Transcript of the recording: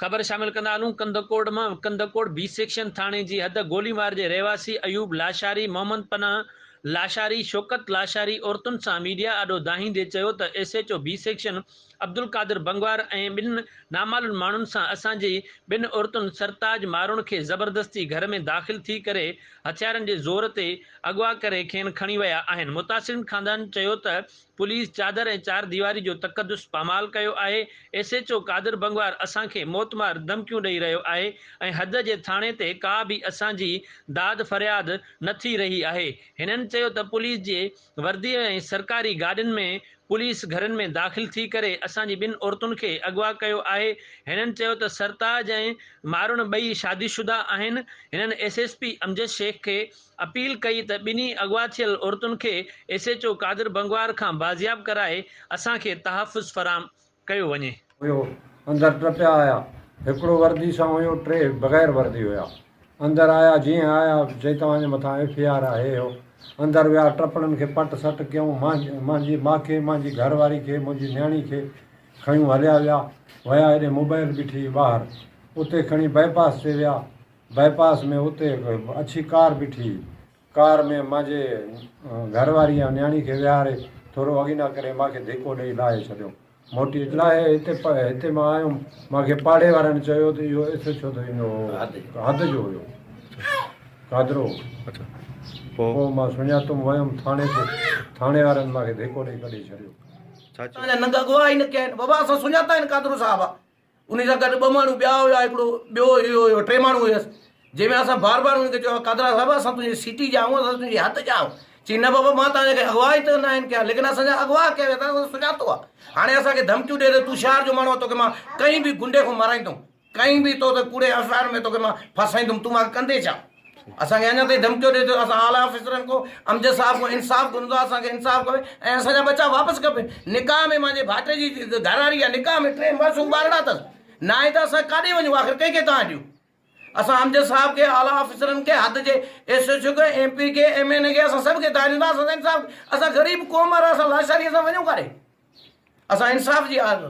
खबर शामिल कंदा हलूं। कंदकोड़ बी सेक्शन थाने जी हद गोलीमार जे रहवासी अयूब लाशारी, मोहम्मद पनाह लाशारी, शौकत लाशारी औरतुनि सां मीडिया आॾो दाहींदे चयो त SHO बी सेक्शन अब्दुल कादिर बंगवार ऐं ॿिनि नामालूम माण्हुनि सां असांजी ॿिनि औरतुनि सरताज मारुण खे ज़बरदस्ती घर में दाख़िल थी करे हथियारनि जे ज़ोर ते अगवा करे खेनि खणी विया आहिनि। मुतासिरनि खानदान चयो त पुलिस चादर ऐं चार दीवारी जो तकदुस पामाल कयो आहे। SHO कादिर बंगवार असांखे मौतमार धमकियूं ॾेई रहियो आहे ऐं हद जे थाणे ते का बि असांजी दाद फरियाद न थी रही आहे। हिननि चयो त पुलिस जे वर्दी ऐं सरकारी गाॾियुनि में पुलिस घरनि में दाख़िल थी करे असांजी ॿिनि औरतुनि खे अगवा कयो आहे। हिननि चयो त सरताज ऐं मारुण ॿई शादीशुदा आहिनि। हिननि SSP अमजद शेख खे अपील कई त ॿिन्ही अगवा थियल औरतुनि खे SHO कादिर बंगवार खां बाज़ियाब कराए असांखे तहफ़ुज़ फराम कयो वञे। अंदर टपिया आया, हिकिड़ो वर्दी सां हुयो, टे बग़ैर वर्दी हुया। अंदर आया, जीअं आया चई तव्हांजे मथां FIR आहे हो। अंदर विया, टपड़नि खे पट सट कयूं, मुंहिंजी माउ खे, मुंहिंजी घरवारी खे, मुंहिंजी न्याणी खे खयूं हलिया विया। विया हेॾे मोबाइल बीठी ॿाहिरि, उते खणी बाईपास ते विया। बाईपास में उते अछी कार बीठी, कार में मुंहिंजे घरवारी ऐं न्याणी खे विहारे थोरो अॻिना करे मूंखे धिको ॾेई लाहे छॾियो। मोटी लाहे हिते मां आयुमि, मूंखे पाड़े वारनि चयो त इहो SHO त ईंदो हद जो हुयो, कादिरो। पोइ मां सुञातमि, वियुमि थाणे ते, थाणे वारनि मूंखे धिको ॾेई कढी छॾियो। नंगा गवाह न कया आहिनि बाबा, असां सुञाता आहिनि कादिरो साहब आहे। उन सां गॾु ॿ माण्हू ॿिया हुया, हिकिड़ो ॿियो इहो टे माण्हू हुयसि, जंहिंमें असां बार बार उनखे चयो कादिरा साहब असां तुंहिंजी सीटी ॼाऊं, असां तुंहिंजी हथ ॼाऊं। चई न बाबा मां तव्हांखे अगवा ई त न आहिनि कया, लेकिन असांजा अगवा कया विया, असां सुञातो आहे। हाणे असांखे धमकियूं ॾे त तूं शहर जो माण्हू आहे, तोखे मां कहीं बि गुंडे खां माराईंदुमि, कहीं बि तो त कूड़े अफ़ार में तोखे मां फसाईंदुमि, तूं मां कंदे छा। असांखे अञा ताईं धमकियूं ॾे थो। असां आला ऑफिसरनि को अमजद साहब को इंसाफ़ घुरंदो आहे, असांखे इंसाफ़ खपे ऐं असांजा बच्चा वापसि खपे। निकाह में मुंहिंजे भाइटे जी घरवारी आहे, निकाह में 3 मासूम ॿारड़ा अथसि, न आहे त असां काॾे वञूं, आख़िर कंहिंखे तव्हां ॾियूं। असां अमजद साहब खे, आला ऑफिसरनि खे, हद जे SHO खे, MP खे, MNA खे, असां सभु खे ॾींदा। असां इंसाफ़, असां ग़रीब क़ौम वारा, असां लाचारी, असां वञूं काॾे। असां इंसाफ़ जी आज़